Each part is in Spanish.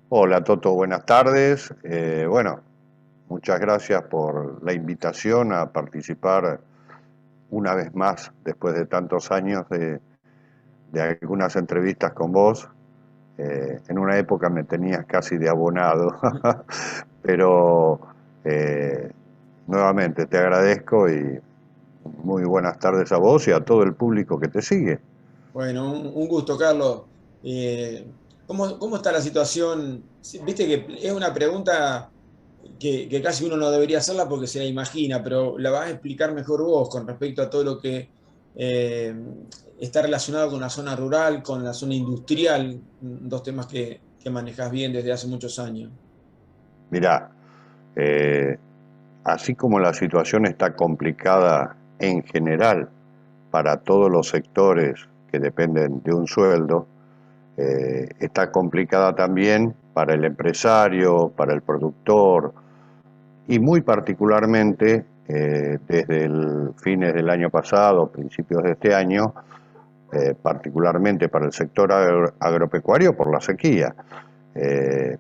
Hola Toto, buenas tardes. Bueno, muchas gracias por la invitación a participar una vez más, después de tantos años, de algunas entrevistas con vos. En una época me tenías casi de abonado, pero eh, nuevamente te agradezco y muy buenas tardes a vos y a todo el público que te sigue. Bueno, un gusto, Carlos. ¿Cómo está la situación? Sí, viste que es una pregunta que casi uno no debería hacerla porque se la imagina, pero la vas a explicar mejor vos con respecto a todo lo que eh, está relacionado con la zona rural, con la zona industrial, dos temas que manejás bien desde hace muchos años. Mirá, eh, así como la situación está complicada en general para todos los sectores que dependen de un sueldo, está complicada también para el empresario, para el productor y muy particularmente desde el fines del año pasado, principios de este año, particularmente para el sector agropecuario por la sequía. Eh,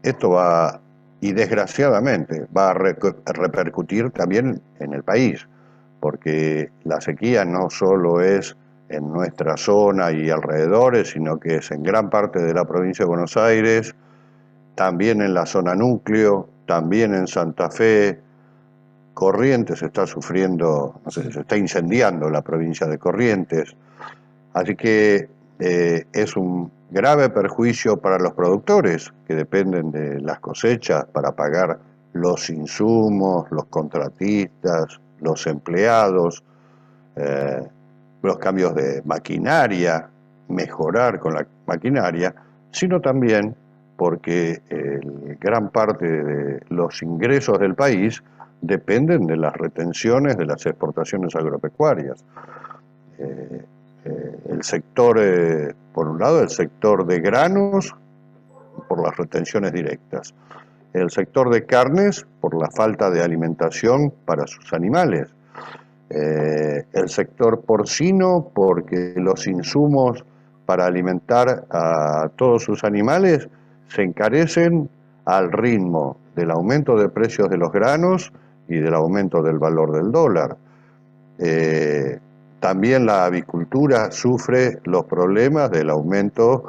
Esto va, y desgraciadamente, va a repercutir también en el país, porque la sequía no solo es en nuestra zona y alrededores, sino que es en gran parte de la provincia de Buenos Aires, también en la zona núcleo, también en Santa Fe. Corrientes está sufriendo, no sé, Sí. se está incendiando la provincia de Corrientes. Así que es un grave perjuicio para los productores que dependen de las cosechas para pagar los insumos, los contratistas, los empleados, eh, los cambios de maquinaria, mejorar con la maquinaria, sino también porque gran parte de los ingresos del país dependen de las retenciones de las exportaciones agropecuarias. Eh, el sector, por un lado, el sector de granos por las retenciones directas, el sector de carnes por la falta de alimentación para sus animales, el sector porcino porque los insumos para alimentar a todos sus animales se encarecen al ritmo del aumento de precios de los granos y del aumento del valor del dólar. Eh, También la avicultura sufre los problemas del aumento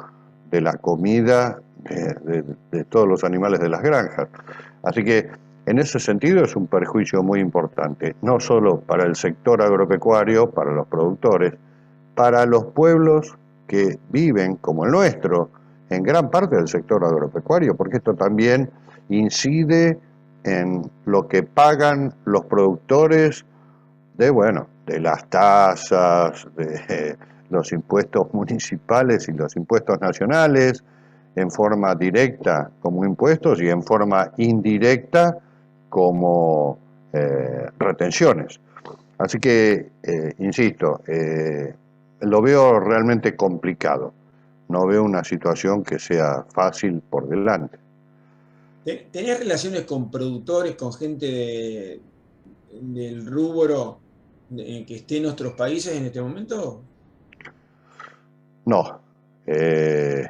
de la comida de todos los animales de las granjas. Así que en ese sentido es un perjuicio muy importante, no solo para el sector agropecuario, para los productores, para los pueblos que viven, como el nuestro, en gran parte del sector agropecuario, porque esto también incide en lo que pagan los productores de, bueno, de las tasas, de los impuestos municipales y los impuestos nacionales, en forma directa como impuestos y en forma indirecta como retenciones. Así que, insisto, lo veo realmente complicado. No veo una situación que sea fácil por delante. ¿Tenés relaciones con productores, con gente del rubro que esté en nuestros países en este momento? No, eh,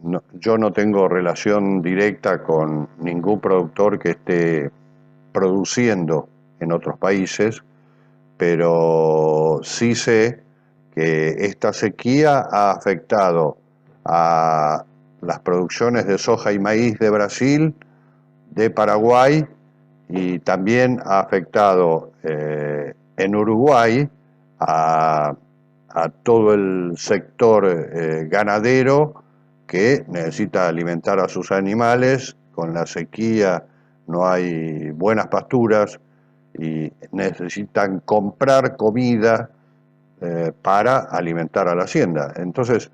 no, yo no tengo relación directa con ningún productor que esté produciendo en otros países, pero sí sé que esta sequía ha afectado a las producciones de soja y maíz de Brasil, de Paraguay, y también ha afectado en Uruguay a, a, todo el sector ganadero que necesita alimentar a sus animales. Con la sequía no hay buenas pasturas y necesitan comprar comida para alimentar a la hacienda. Entonces,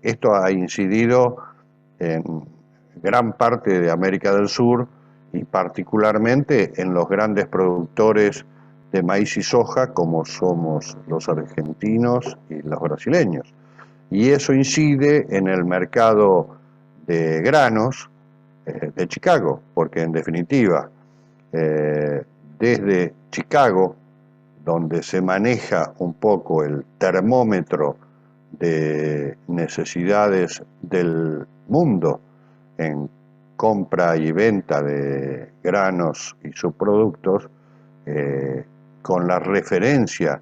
esto ha incidido en gran parte de América del Sur y particularmente en los grandes productores de maíz y soja como somos los argentinos y los brasileños. Y eso incide en el mercado de granos de Chicago, porque en definitiva, eh, desde Chicago, donde se maneja un poco el termómetro de necesidades del mundo en compra y venta de granos y subproductos, con la referencia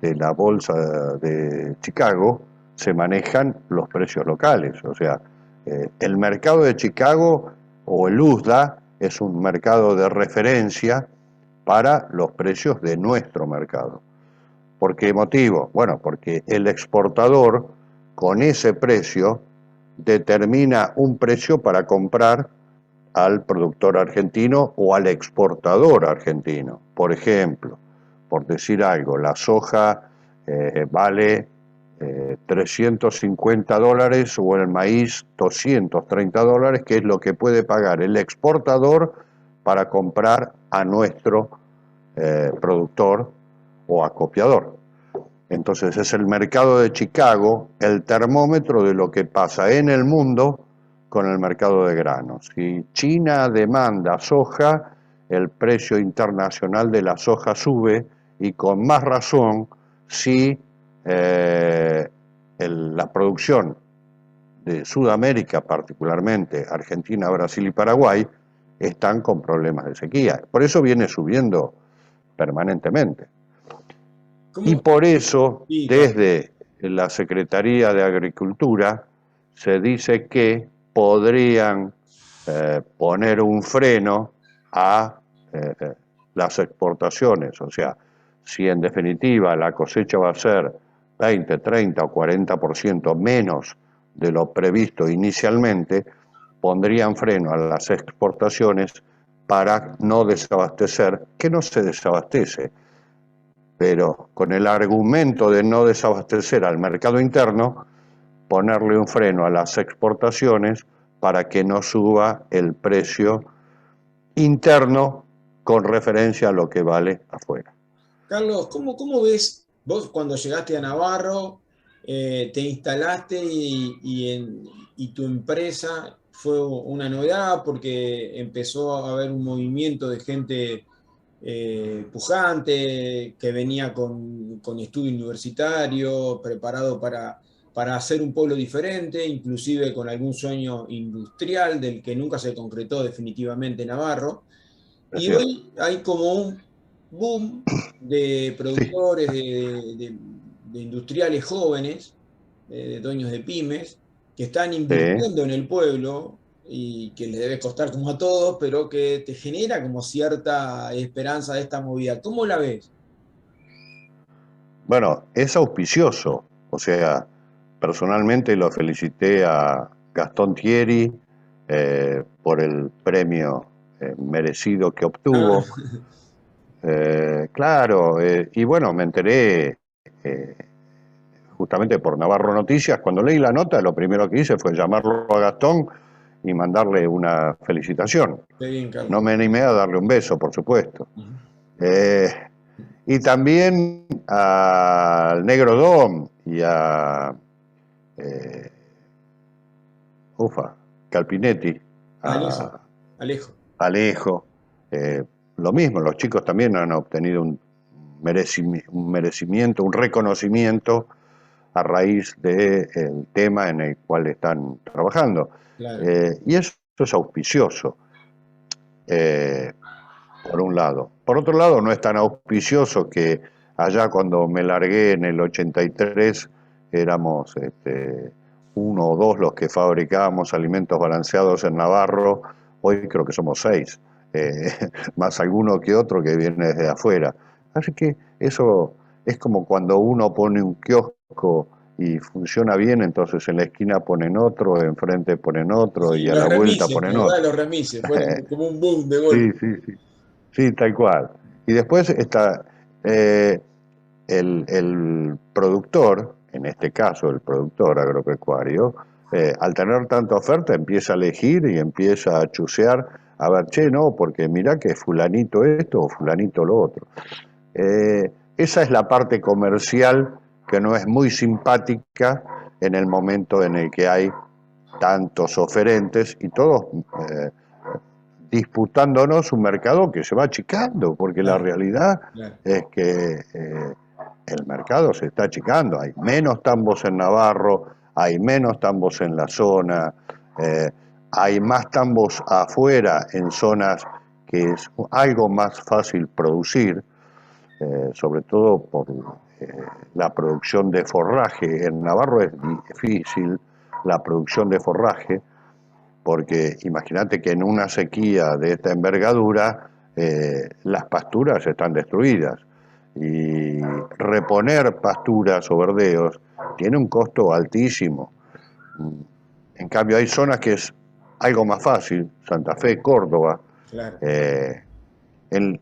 de la bolsa de Chicago, se manejan los precios locales. O sea, el mercado de Chicago o el USDA es un mercado de referencia para los precios de nuestro mercado. ¿Por qué motivo? Bueno, porque el exportador con ese precio determina un precio para comprar al productor argentino o al exportador argentino. Por ejemplo, por decir algo, la soja vale $350 o el maíz $230, que es lo que puede pagar el exportador para comprar a nuestro productor o acopiador. Entonces es el mercado de Chicago el termómetro de lo que pasa en el mundo con el mercado de granos. Si China demanda soja, el precio internacional de la soja sube, y con más razón si la producción de Sudamérica, particularmente Argentina, Brasil y Paraguay, están con problemas de sequía. Por eso viene subiendo permanentemente. Y por eso, desde la Secretaría de Agricultura, se dice que podrían poner un freno a las exportaciones. O sea, si en definitiva la cosecha va a ser 20, 30 o 40% menos de lo previsto inicialmente, pondrían freno a las exportaciones para no desabastecer, que no se desabastece, pero con el argumento de no desabastecer al mercado interno, ponerle un freno a las exportaciones para que no suba el precio interno con referencia a lo que vale afuera. Carlos, ¿cómo ves vos cuando llegaste a Navarro, te instalaste y tu empresa fue una novedad porque empezó a haber un movimiento de gente pujante, que venía con estudio universitario, preparado para hacer un pueblo diferente, inclusive con algún sueño industrial del que nunca se concretó definitivamente Navarro? Y hoy hay como un boom de productores, de industriales jóvenes, de dueños de pymes, que están invirtiendo en el pueblo y que les debe costar como a todos, pero que te genera como cierta esperanza de esta movida. ¿Cómo la ves? Bueno, es auspicioso. O sea, personalmente lo felicité a Gastón Thierry por el premio merecido que obtuvo. Claro, y bueno, me enteré justamente por Navarro Noticias. Cuando leí la nota, lo primero que hice fue llamarlo a Gastón y mandarle una felicitación. Bien, No me animé a darle un beso, por supuesto. Y también al Negro Dom y a Calpinetti, a Alejo. Lo mismo, los chicos también han obtenido un merecimiento, un reconocimiento a raíz del tema en el cual están trabajando. Claro. Y eso es auspicioso, por un lado. Por otro lado, no es tan auspicioso que allá cuando me largué en el 83 éramos uno o dos los que fabricábamos alimentos balanceados en Navarro. Hoy creo que somos 6, más alguno que otro que viene desde afuera. Así que eso es como cuando uno pone un kiosco y funciona bien, entonces en la esquina ponen otro, enfrente ponen otro, sí, y a la vuelta ponen otro. Los remises, fueron como un boom de golpe. Sí, tal cual. Y después está el productor, en este caso el productor agropecuario, al tener tanta oferta empieza a elegir y empieza a chusear, a ver, che, no, porque mirá que fulanito esto o fulanito lo otro. Esa es la parte comercial que no es muy simpática en el momento en el que hay tantos oferentes y todos disputándonos un mercado que se va achicando, porque la realidad es que el mercado se está achicando, hay menos tambos en Navarro, hay menos tambos en la zona, hay más tambos afuera en zonas que es algo más fácil producir, sobre todo por la producción de forraje. En Navarro es difícil la producción de forraje, porque imagínate que en una sequía de esta envergadura las pasturas están destruidas y reponer pasturas o verdeos tiene un costo altísimo. En cambio hay zonas que es algo más fácil, Santa Fe, Córdoba, Claro. en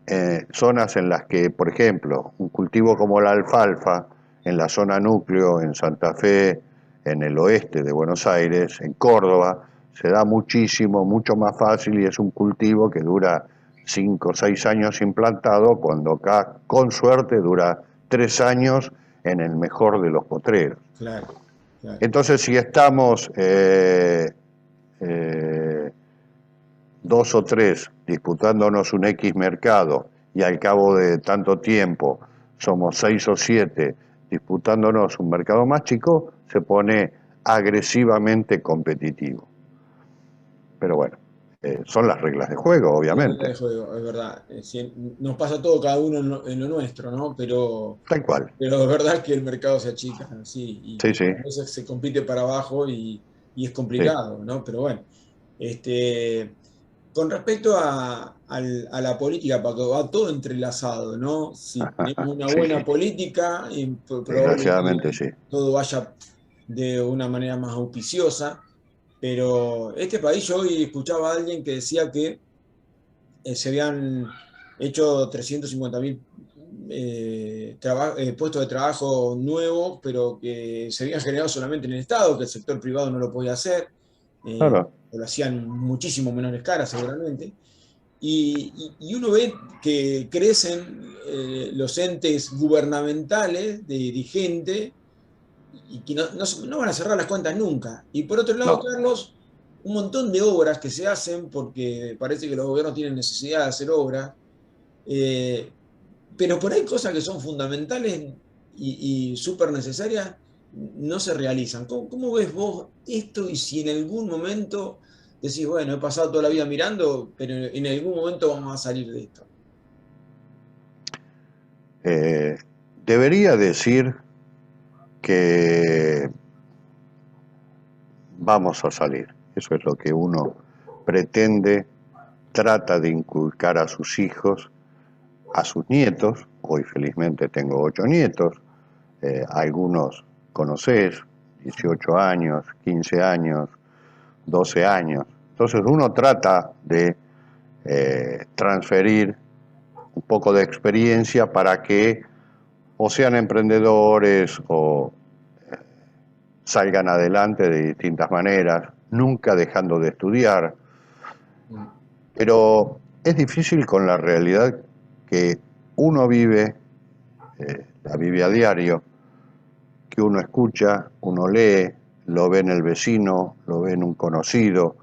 zonas en las que, por ejemplo, un cultivo como la alfalfa, en la zona núcleo, en Santa Fe, en el oeste de Buenos Aires, en Córdoba, se da muchísimo, mucho más fácil y es un cultivo que dura 5 o 6 años implantado, cuando acá, con suerte, dura 3 años en el mejor de los potreros. Claro, claro. Entonces, si estamos eh, 2 o 3 disputándonos un X mercado y al cabo de tanto tiempo somos 6 o 7 disputándonos un mercado más chico, se pone agresivamente competitivo. Pero bueno, son las reglas de juego, La regla obviamente. de juego, es verdad. Nos pasa todo cada uno en lo nuestro, ¿no? Tal cual. Pero es verdad que el mercado se achica, sí, Sí, y sí, a veces se compite para abajo y es sí. complicado, ¿no? Pero bueno, este, con respecto a la política, porque va todo entrelazado, ¿no? Si tenemos una Sí, buena política, y desgraciadamente probablemente sí. todo vaya de una manera más auspiciosa, pero este país, yo hoy escuchaba a alguien que decía que se habían hecho 350.000 puestos de trabajo nuevos, pero que se habían generado solamente en el Estado, que el sector privado no lo podía hacer, Claro. o lo hacían muchísimo menor escala seguramente. Y uno ve que crecen los entes gubernamentales de dirigente y que no van a cerrar las cuentas nunca. Y por otro lado, No. Carlos, un montón de obras que se hacen porque parece que los gobiernos tienen necesidad de hacer obras, eh, pero por ahí cosas que son fundamentales y súper necesarias no se realizan. ¿Cómo ves vos esto y si en algún momento decís, bueno, he pasado toda la vida mirando, pero en algún momento vamos a salir de esto? Eh, Debería decir que vamos a salir. Eso es lo que uno pretende, trata de inculcar a sus hijos, a sus nietos. Hoy felizmente tengo 8 nietos, algunos conocés, 18 años, 15 años, 12 años. Entonces uno trata de transferir un poco de experiencia para que o sean emprendedores o salgan adelante de distintas maneras, nunca dejando de estudiar. Mm. Pero es difícil con la realidad que uno vive, la vive a diario, que uno escucha, uno lee, lo ve en el vecino, lo ve en un conocido,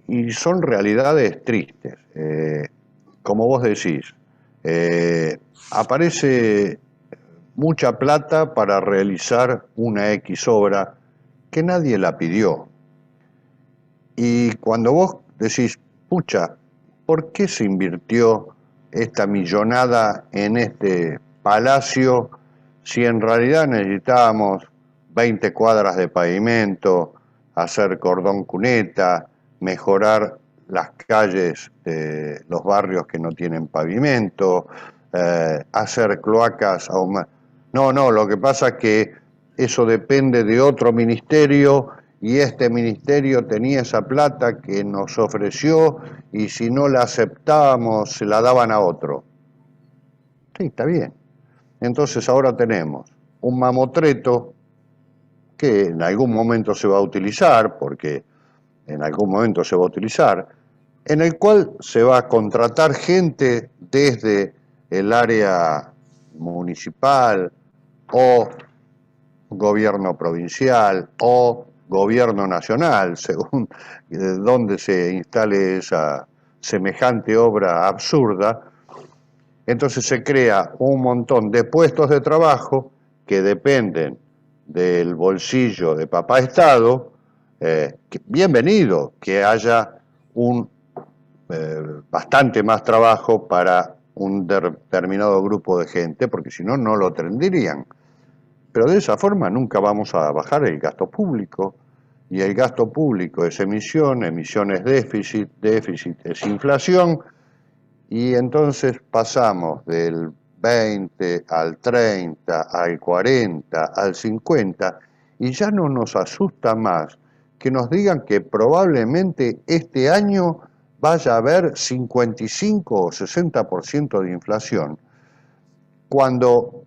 y son realidades tristes. Como vos decís, aparece mucha plata para realizar una X obra que nadie la pidió. Y cuando vos decís, pucha, ¿por qué se invirtió esta millonada en este palacio si en realidad necesitábamos 20 cuadras de pavimento, hacer cordón cuneta, mejorar las calles de los barrios que no tienen pavimento, hacer cloacas aún más? No, no, lo que pasa es que eso depende de otro ministerio y este ministerio tenía esa plata que nos ofreció y si no la aceptábamos se la daban a otro. Sí, está bien. Entonces ahora tenemos un mamotreto que en algún momento se va a utilizar, porque en algún momento se va a utilizar, en el cual se va a contratar gente desde el área municipal o gobierno provincial o gobierno nacional, según dónde se instale esa semejante obra absurda, Entonces se crea un montón de puestos de trabajo que dependen del bolsillo de papá Estado. Bienvenido que haya un bastante más trabajo para un determinado grupo de gente, porque si no, no lo tendrían. Pero de esa forma nunca vamos a bajar el gasto público, y el gasto público es emisión, emisión es déficit, déficit es inflación, y entonces pasamos del 20 al 30, al 40, al 50, y ya no nos asusta más que nos digan que probablemente este año vaya a haber 55 o 60% de inflación, cuando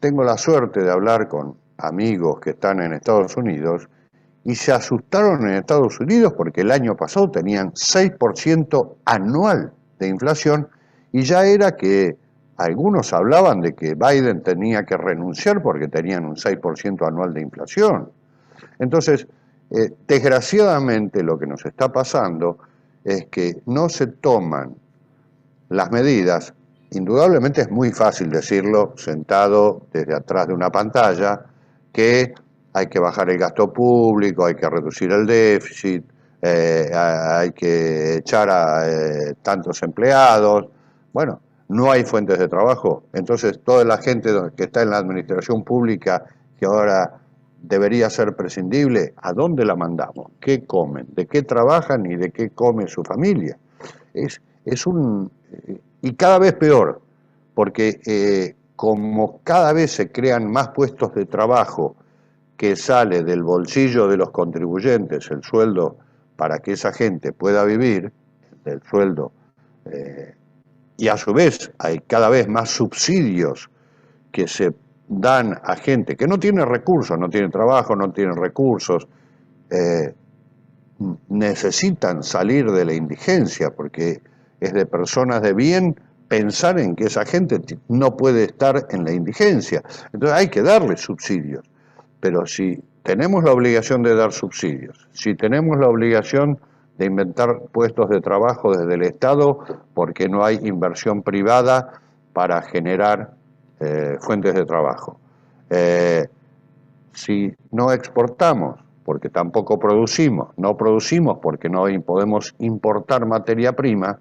tengo la suerte de hablar con amigos que están en Estados Unidos y se asustaron en Estados Unidos porque el año pasado tenían 6% anual de inflación, y ya era que algunos hablaban de que Biden tenía que renunciar porque tenían un 6% anual de inflación. Entonces, desgraciadamente lo que nos está pasando es que no se toman las medidas. Indudablemente es muy fácil decirlo sentado desde atrás de una pantalla, que hay que bajar el gasto público, hay que reducir el déficit, hay que echar a tantos empleados. Bueno, no hay fuentes de trabajo. Entonces toda la gente que está en la administración pública, que ahora debería ser prescindible, ¿a dónde la mandamos? ¿Qué comen? ¿De qué trabajan y de qué come su familia? Es un... Y cada vez peor, porque como cada vez se crean más puestos de trabajo que sale del bolsillo de los contribuyentes el sueldo para que esa gente pueda vivir, del sueldo, y a su vez hay cada vez más subsidios que se dan a gente que no tiene recursos, no tiene trabajo, no tiene recursos, eh, necesitan salir de la indigencia, porque es de personas de bien pensar en que esa gente no puede estar en la indigencia. Entonces hay que darle subsidios, pero si tenemos la obligación de dar subsidios, si tenemos la obligación de inventar puestos de trabajo desde el Estado, porque no hay inversión privada para generar fuentes de trabajo. Si no exportamos, porque tampoco producimos, no producimos porque no podemos importar materia prima,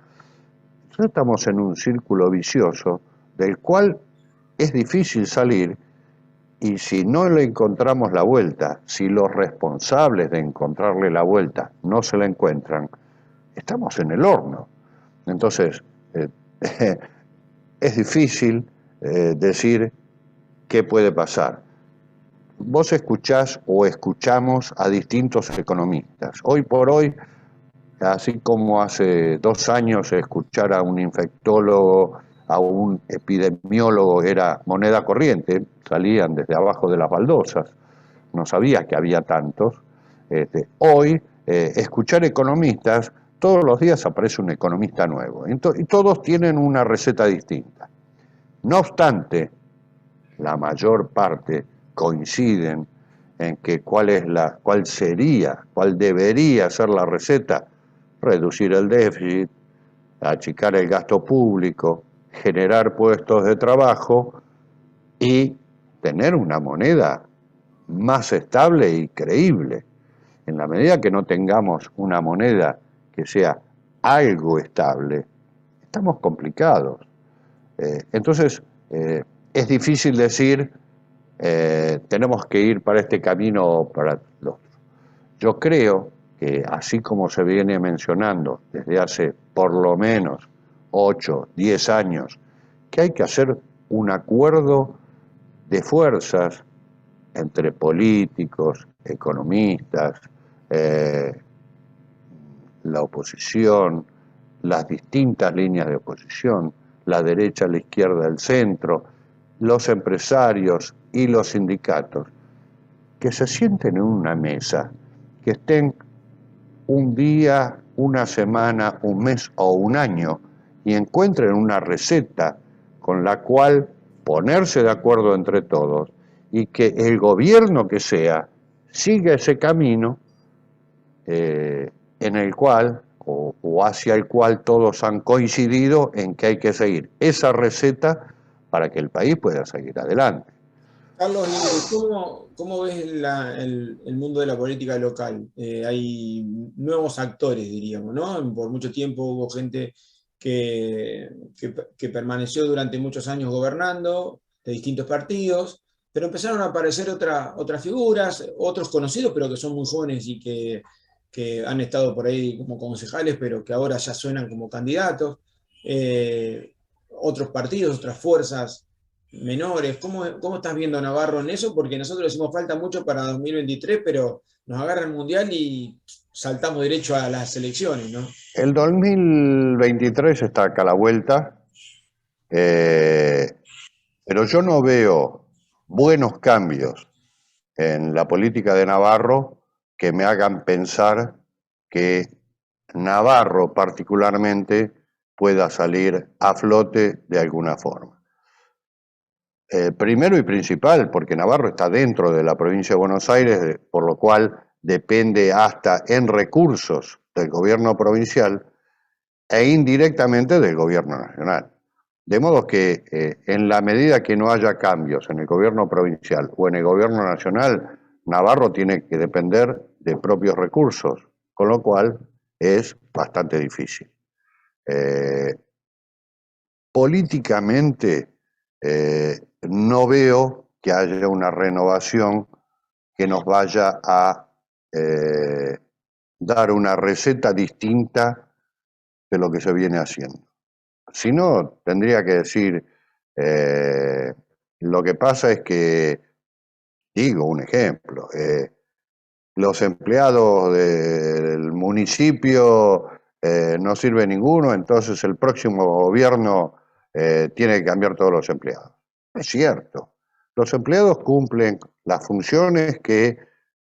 entonces estamos en un círculo vicioso del cual es difícil salir, y si no le encontramos la vuelta, si los responsables de encontrarle la vuelta no se la encuentran, estamos en el horno. Entonces, es difícil decir qué puede pasar. Vos escuchás o escuchamos a distintos economistas. Hoy por hoy, así como hace 2 años escuchar a un infectólogo, a un epidemiólogo era moneda corriente, salían desde abajo de las baldosas, no sabía que había tantos. Hoy, escuchar economistas, todos los días aparece un economista nuevo, y todos tienen una receta distinta. No obstante, la mayor parte coinciden en que cuál debería ser la receta: reducir el déficit, achicar el gasto público, generar puestos de trabajo y tener una moneda más estable y creíble. En la medida que no tengamos una moneda que sea algo estable, estamos complicados. Entonces, es difícil decir, tenemos que ir para este camino o para el otro. Yo creo que, así como se viene mencionando desde hace por lo menos 8, 10 años, que hay que hacer un acuerdo de fuerzas entre políticos, economistas, la oposición, las distintas líneas de oposición, la derecha, la izquierda, el centro, los empresarios y los sindicatos, que se sienten en una mesa, que estén un día, una semana, un mes o un año, y encuentren una receta con la cual ponerse de acuerdo entre todos, y que el gobierno que sea siga ese camino en el cual, o o hacia el cual todos han coincidido en que hay que seguir esa receta para que el país pueda seguir adelante. Carlos, ¿y cómo ves el mundo de la política local? Hay nuevos actores, diríamos, ¿no? Por mucho tiempo hubo gente que permaneció durante muchos años gobernando de distintos partidos, pero empezaron a aparecer otras figuras, otros conocidos, pero que son muy jóvenes y que han estado por ahí como concejales, pero que ahora ya suenan como candidatos. Otros partidos, otras fuerzas menores. ¿Cómo estás viendo a Navarro en eso? Porque nosotros decimos falta mucho para 2023, pero nos agarra el Mundial y saltamos derecho a las elecciones, ¿no? El 2023 está acá a la vuelta, pero yo no veo buenos cambios en la política de Navarro que me hagan pensar que Navarro particularmente pueda salir a flote de alguna forma. Primero y principal, porque Navarro está dentro de la provincia de Buenos Aires, por lo cual depende hasta en recursos del gobierno provincial e indirectamente del gobierno nacional. De modo que en la medida que no haya cambios en el gobierno provincial o en el gobierno nacional, Navarro tiene que depender de propios recursos, con lo cual es bastante difícil. Políticamente no veo que haya una renovación que nos vaya a dar una receta distinta de lo que se viene haciendo. Si no, tendría que decir, lo que pasa es que, digo un ejemplo, los empleados del municipio no sirve ninguno, entonces el próximo gobierno tiene que cambiar todos los empleados. No es cierto. Los empleados cumplen las funciones que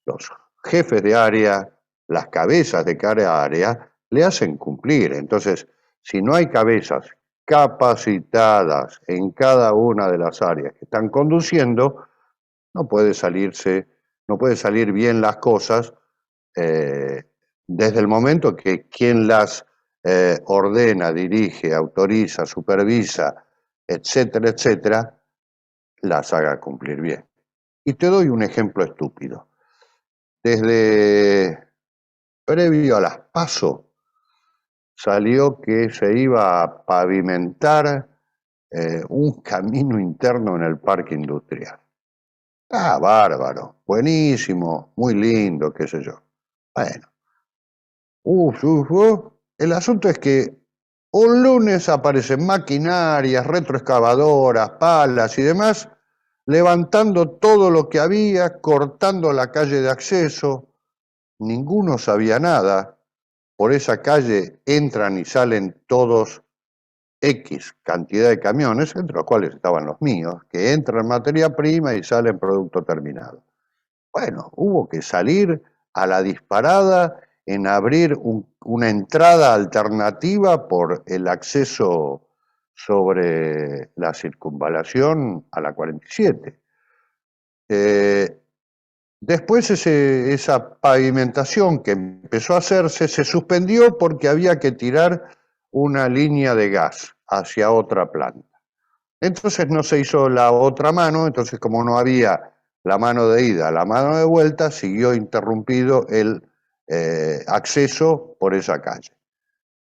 los jefes de área, las cabezas de cada área, le hacen cumplir. Entonces, si no hay cabezas capacitadas en cada una de las áreas que están conduciendo, no puede no puede salir bien las cosas desde el momento que quien las ordena, dirige, autoriza, supervisa, etcétera, etcétera, las haga cumplir bien. Y te doy un ejemplo estúpido. Desde previo a las PASO salió que se iba a pavimentar un camino interno en el parque industrial. Ah, bárbaro, buenísimo, muy lindo, qué sé yo. Bueno, el asunto es que un lunes aparecen maquinarias, retroexcavadoras, palas y demás, levantando todo lo que había, cortando la calle de acceso. Ninguno sabía nada. Por esa calle entran y salen todos X cantidad de camiones, entre los cuales estaban los míos, que entran materia prima y salen producto terminado. Bueno, hubo que salir a la disparada en abrir una entrada alternativa por el acceso sobre la circunvalación a la 47. Después esa pavimentación que empezó a hacerse se suspendió porque había que tirar una línea de gas hacia otra planta. Entonces no se hizo la otra mano, entonces como no había la mano de ida, la mano de vuelta, siguió interrumpido el acceso por esa calle.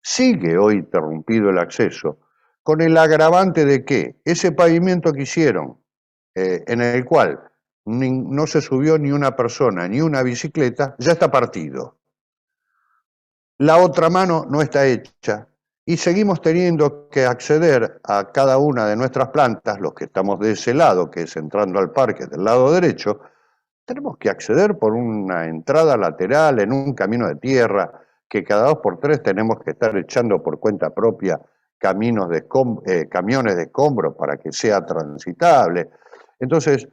Sigue hoy interrumpido el acceso, con el agravante de que ese pavimento que hicieron, en el cual no se subió ni una persona ni una bicicleta, ya está partido. La otra mano no está hecha y seguimos teniendo que acceder a cada una de nuestras plantas, los que estamos de ese lado, que es entrando al parque del lado derecho, tenemos que acceder por una entrada lateral en un camino de tierra, que cada 2 por 3 tenemos que estar echando por cuenta propia camiones de escombros para que sea transitable. Entonces,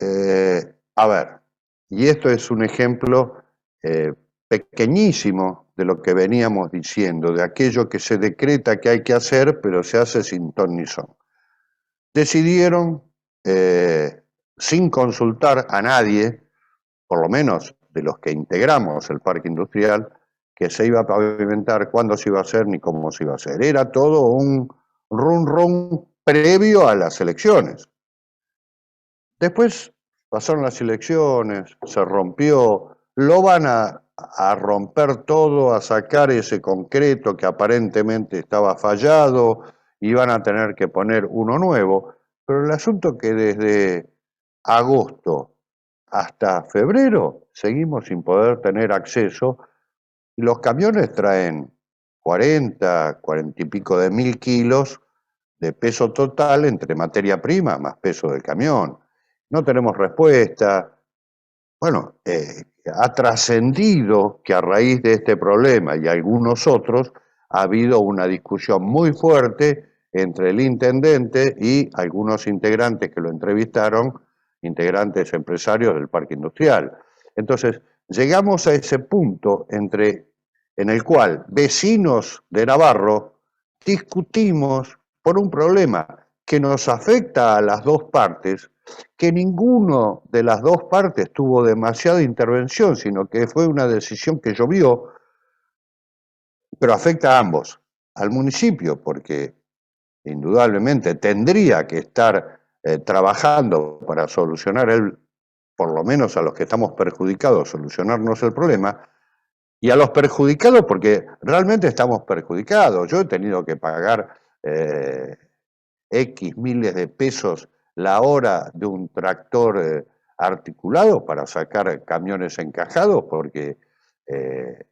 a ver, y esto es un ejemplo pequeñísimo de lo que veníamos diciendo, de aquello que se decreta que hay que hacer, pero se hace sin ton ni son. Decidieron, sin consultar a nadie, por lo menos de los que integramos el parque industrial, que se iba a pavimentar, cuándo se iba a hacer ni cómo se iba a hacer. Era todo un run previo a las elecciones. Después pasaron las elecciones, se rompió, lo van a romper todo, a sacar ese concreto que aparentemente estaba fallado y van a tener que poner uno nuevo, pero el asunto es que desde agosto hasta febrero seguimos sin poder tener acceso y los camiones traen 40 y pico de mil kilos de peso total entre materia prima más peso del camión. No tenemos respuesta. Bueno, ha trascendido que a raíz de este problema y algunos otros ha habido una discusión muy fuerte entre el intendente y algunos integrantes que lo entrevistaron, integrantes empresarios del parque industrial. Entonces, llegamos a ese punto en el cual vecinos de Navarro discutimos por un problema que nos afecta a las dos partes, que ninguno de las dos partes tuvo demasiada intervención, sino que fue una decisión que llovió, pero afecta a ambos, al municipio, porque indudablemente tendría que estar trabajando para solucionar por lo menos a los que estamos perjudicados, solucionarnos el problema, y a los perjudicados porque realmente estamos perjudicados. Yo he tenido que pagar X miles de pesos la hora de un tractor articulado para sacar camiones encajados, porque,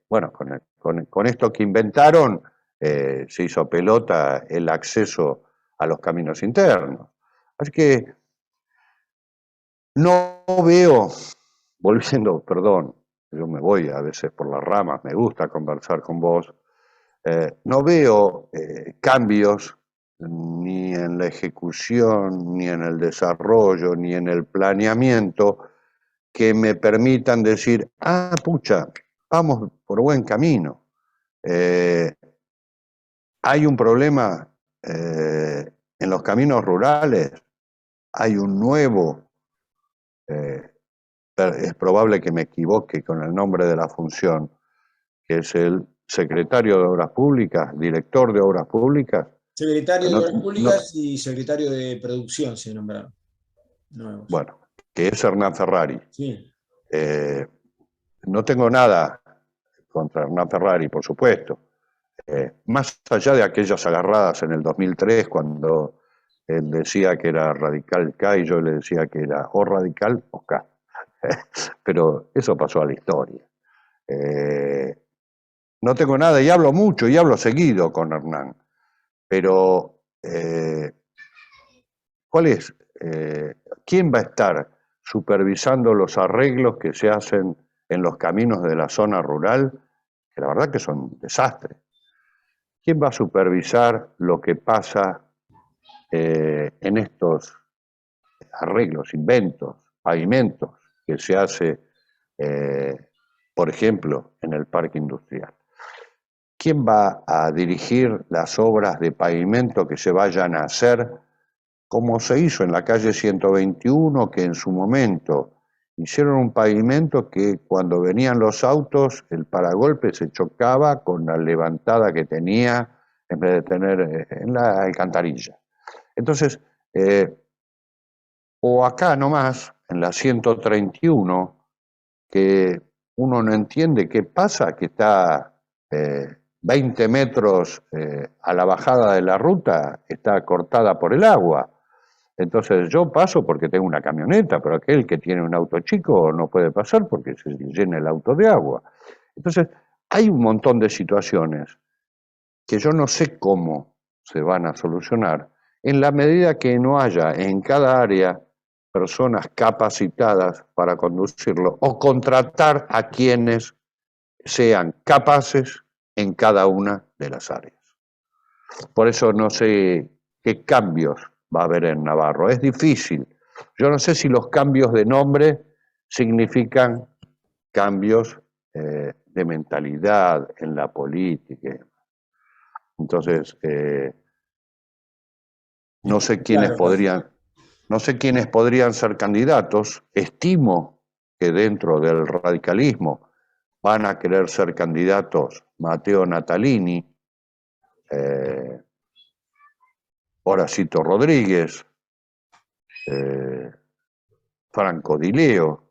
bueno, con esto que inventaron se hizo pelota el acceso a los caminos internos. Así que no veo, volviendo, perdón, yo me voy a veces por las ramas, me gusta conversar con vos, no veo cambios ni en la ejecución, ni en el desarrollo, ni en el planeamiento que me permitan decir, ah, pucha, vamos por buen camino. Hay un problema en los caminos rurales, hay un nuevo, es probable que me equivoque con el nombre de la función, que es el secretario de Obras Públicas, director de Obras Públicas. Secretario de No, Obras no, Públicas y secretario de Producción se nombraron nuevos. bueno, que es Hernán Ferrari. Sí. No tengo nada contra Hernán Ferrari, por supuesto. Más allá de aquellas agarradas en el 2003, cuando él decía que era radical K y yo le decía que era o radical o K. Pero eso pasó a la historia. No tengo nada y hablo mucho y hablo seguido con Hernán. Pero, ¿cuál es? ¿Quién va a estar supervisando los arreglos que se hacen en los caminos de la zona rural? Que la verdad que son un desastre. ¿Quién va a supervisar lo que pasa en estos arreglos, inventos, pavimentos que se hace, por ejemplo, en el parque industrial? ¿Quién va a dirigir las obras de pavimento que se vayan a hacer, como se hizo en la calle 121, que en su momento hicieron un pavimento que cuando venían los autos, el paragolpe se chocaba con la levantada que tenía en vez de tener en la alcantarilla? Entonces, o acá nomás, en la 131, que uno no entiende qué pasa, que está 20 metros a la bajada de la ruta, está cortada por el agua. Entonces yo paso porque tengo una camioneta, pero aquel que tiene un auto chico no puede pasar porque se llena el auto de agua. Entonces hay un montón de situaciones que yo no sé cómo se van a solucionar en la medida que no haya en cada área personas capacitadas para conducirlo o contratar a quienes sean capaces en cada una de las áreas. Por eso no sé qué cambios va a haber en Navarro. Es difícil. Yo no sé si los cambios de nombre significan cambios de mentalidad en la política. Entonces, no sé quiénes Claro, podrían, no sé quiénes podrían ser candidatos. Estimo que dentro del radicalismo van a querer ser candidatos Matteo Natalini, Horacito Rodríguez, Franco Di Leo.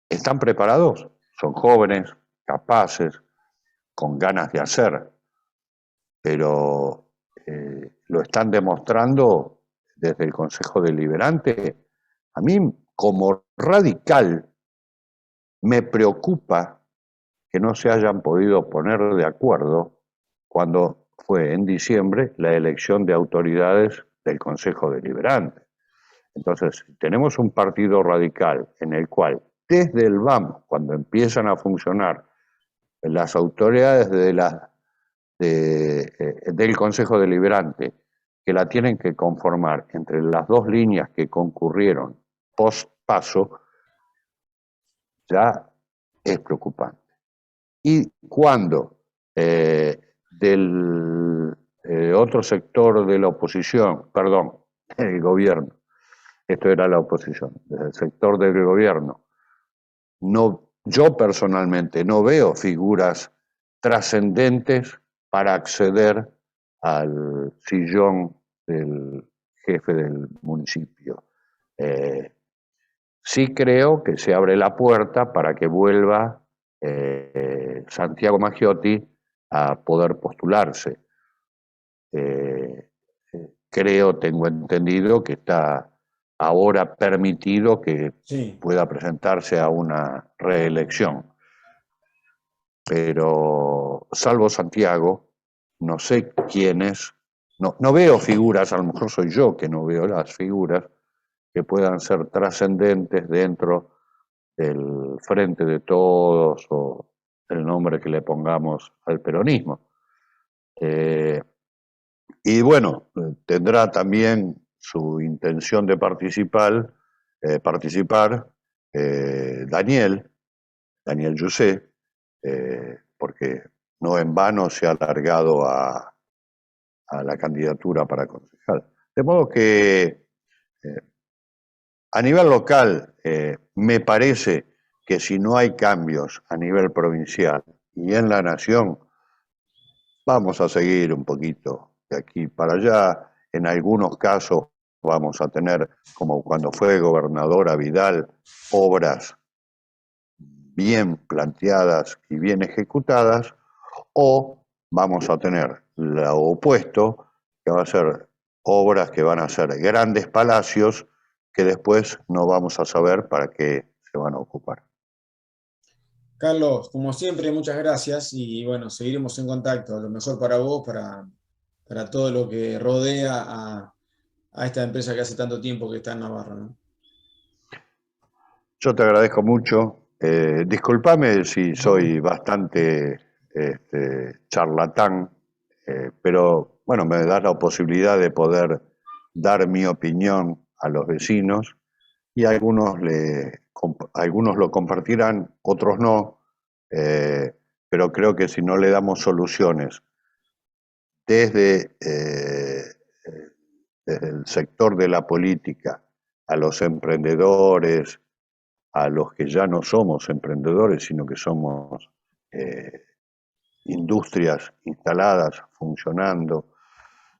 ¿Están preparados? Son jóvenes, capaces, con ganas de hacer, pero lo están demostrando desde el Consejo Deliberante. A mí, como radical, me preocupa que no se hayan podido poner de acuerdo cuando fue en diciembre la elección de autoridades del Consejo Deliberante. Entonces, si tenemos un partido radical en el cual, desde el BAM, cuando empiezan a funcionar las autoridades del Consejo Deliberante, que la tienen que conformar entre las dos líneas que concurrieron post-paso, ya es preocupante. Y cuando del otro sector de la oposición, perdón, el gobierno, esto era la oposición, desde el sector del gobierno, no, yo personalmente no veo figuras trascendentes para acceder al sillón del jefe del municipio. Sí creo que se abre la puerta para que vuelva Santiago Maggiotti a poder postularse. Creo, tengo entendido que está ahora permitido que Sí. pueda presentarse a una reelección. Pero salvo Santiago, no sé quiénes, no veo figuras, a lo mejor soy yo que no veo las figuras que puedan ser trascendentes dentro del Frente de Todos o el nombre que le pongamos al peronismo. Y bueno, tendrá también su intención de participar Daniel José, porque no en vano se ha alargado a la candidatura para concejal. De modo que a nivel local me parece que si no hay cambios a nivel provincial y en la nación, vamos a seguir un poquito de aquí para allá. En algunos casos vamos a tener, como cuando fue gobernadora Vidal, obras bien planteadas y bien ejecutadas, o vamos a tener lo opuesto, que va a ser obras que van a ser grandes palacios que después no vamos a saber para qué se van a ocupar. Carlos, como siempre, muchas gracias y bueno, seguiremos en contacto. Lo mejor para vos, para todo lo que rodea a esta empresa que hace tanto tiempo que está en Navarra, ¿no? Yo te agradezco mucho. Discúlpame si soy bastante charlatán, pero bueno, me das la posibilidad de poder dar mi opinión a los vecinos y algunos lo compartirán, otros no, pero creo que si no le damos soluciones desde, desde el sector de la política a los emprendedores, a los que ya no somos emprendedores, sino que somos industrias instaladas, funcionando,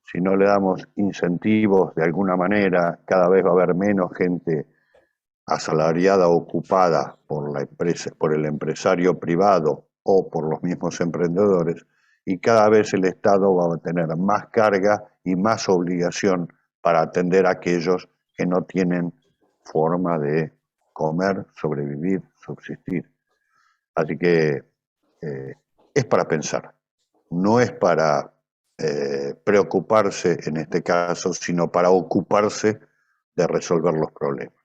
si no le damos incentivos de alguna manera, cada vez va a haber menos gente asalariada ocupada por la empresa, por el empresario privado o por los mismos emprendedores, y cada vez el Estado va a tener más carga y más obligación para atender a aquellos que no tienen forma de comer, sobrevivir, subsistir. Así que es para pensar, no es para preocuparse en este caso, sino para ocuparse de resolver los problemas.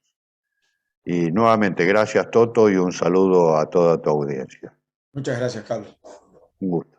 Y nuevamente, gracias Toto y un saludo a toda tu audiencia. Muchas gracias, Carlos. Un gusto.